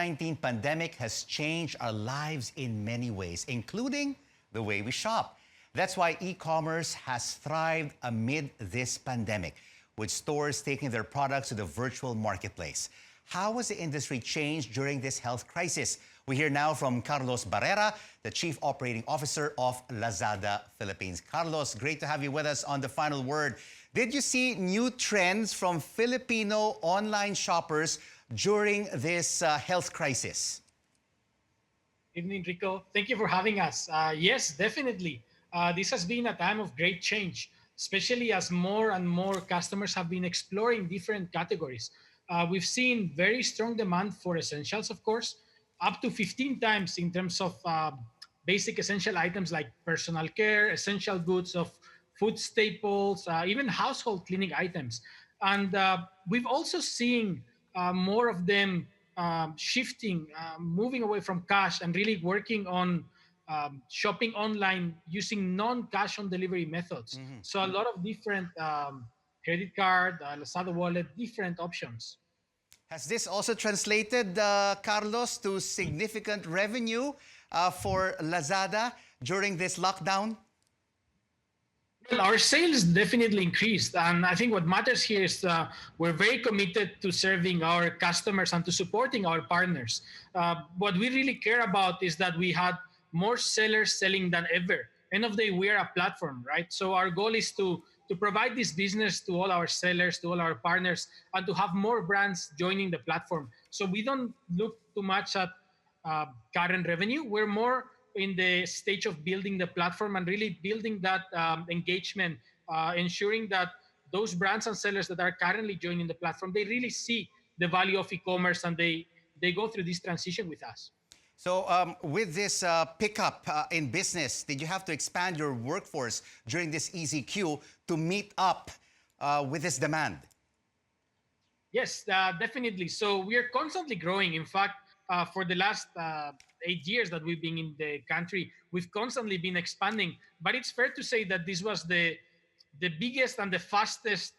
COVID-19 pandemic has changed our lives in many ways, including the way we shop. That's why e-commerce has thrived amid this pandemic, with stores taking their products to the virtual marketplace. How has the industry changed during this health crisis? We hear now from Carlos Barrera, the Chief Operating Officer of Lazada Philippines. Carlos, great to have you with us on The Final Word. Did you see new trends from Filipino online shoppers during this health crisis? Evening, Rico. Thank you for having us. Yes, definitely. This has been a time of great change, especially as more and more customers have been exploring different categories. We've seen very strong demand for essentials, of course, up to 15 times in terms of basic essential items like personal care, essential goods of food staples, even household cleaning items. And we've also seen more of them shifting, moving away from cash and really working on shopping online using non-cash on delivery methods. So a lot of different credit card, Lazada wallet, different options. Has this also translated, Carlos, to significant revenue for Lazada during this lockdown? Well, our sales definitely increased. And I think what matters here is we're very committed to serving our customers and to supporting our partners. What we really care about is that we had more sellers selling than ever. End of the day, we are a platform, right? So our goal is to provide this business to all our sellers, to all our partners, and to have more brands joining the platform. So we don't look too much at current revenue. We're more in the stage of building the platform and really building that engagement, ensuring that those brands and sellers that are currently joining the platform, they really see the value of e-commerce and they go through this transition with us. So with this pickup in business, did you have to expand your workforce during this easy queue to meet up with this demand? Yes, definitely. So we are constantly growing. In fact, for the last 8 years that we've been in the country, we've constantly been expanding. But it's fair to say that this was the biggest and the fastest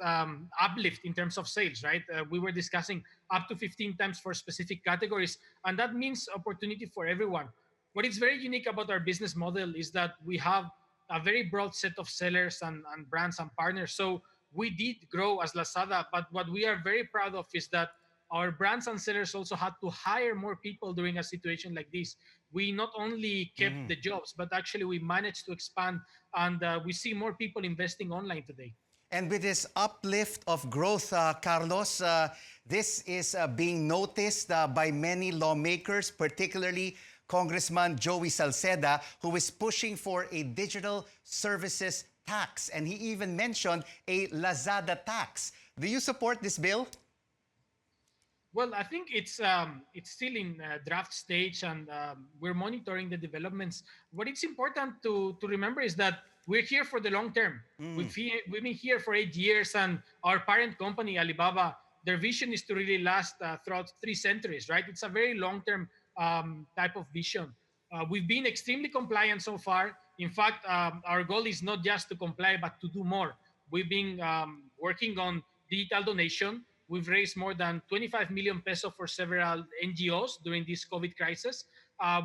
uplift in terms of sales, right? We were discussing up to 15 times for specific categories, and that means opportunity for everyone. What is very unique about our business model is that we have a very broad set of sellers and brands and partners. So we did grow as Lazada, but what we are very proud of is that our brands and sellers also had to hire more people during a situation like this. We not only kept the jobs, but actually we managed to expand and we see more people investing online today. And with this uplift of growth, Carlos, this is being noticed by many lawmakers, particularly Congressman Joey Salceda, who is pushing for a digital services tax. And he even mentioned a Lazada tax. Do you support this bill? Well, I think it's still in draft stage, and we're monitoring the developments. What it's important to remember is that we're here for the long term. We've been here for 8 years, and our parent company, Alibaba, their vision is to really last throughout 3 centuries, right? It's a very long-term type of vision. We've been extremely compliant so far. In fact, our goal is not just to comply, but to do more. We've been working on digital donation. We've raised more than 25 million pesos for several NGOs during this COVID crisis.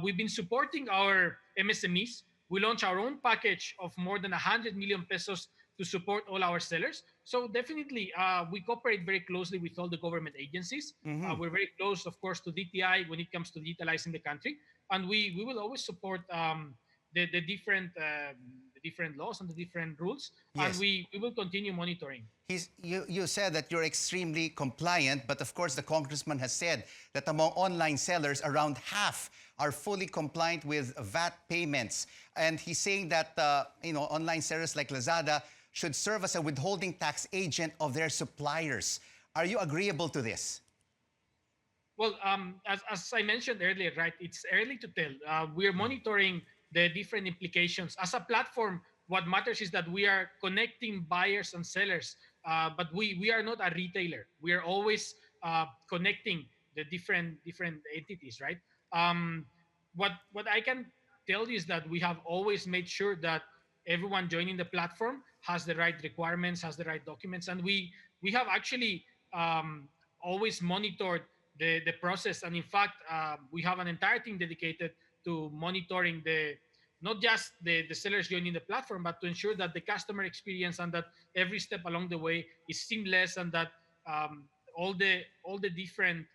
We've been supporting our MSMEs. We launched our own package of more than 100 million pesos to support all our sellers. So definitely, we cooperate very closely with all the government agencies. We're very close, of course, to DTI when it comes to digitalizing the country. And we will always support the different laws and the different rules. Yes. And we will continue monitoring. You said that you're extremely compliant, but of course the congressman has said that among online sellers, around half are fully compliant with VAT payments. And he's saying that online sellers like Lazada should serve as a withholding tax agent of their suppliers. Are you agreeable to this? Well, as I mentioned earlier, right, it's early to tell. We're monitoring the different implications. As a platform, what matters is that we are connecting buyers and sellers, but we are not a retailer. We are always connecting the different entities, right? What I can tell you is that we have always made sure that everyone joining the platform has the right requirements, has the right documents, and we have actually always monitored the process. And in fact, we have an entire team dedicated to monitoring the not just the sellers joining the platform, but to ensure that the customer experience and that every step along the way is seamless, and that all the different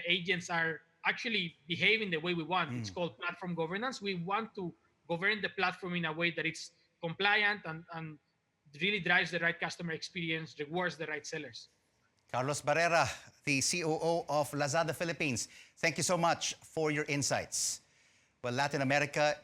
agents are actually behaving the way we want. It's called platform governance. We want to govern the platform in a way that it's compliant and really drives the right customer experience, rewards the right sellers. Carlos Barrera, the COO of Lazada Philippines, thank you so much for your insights. Well, Latin America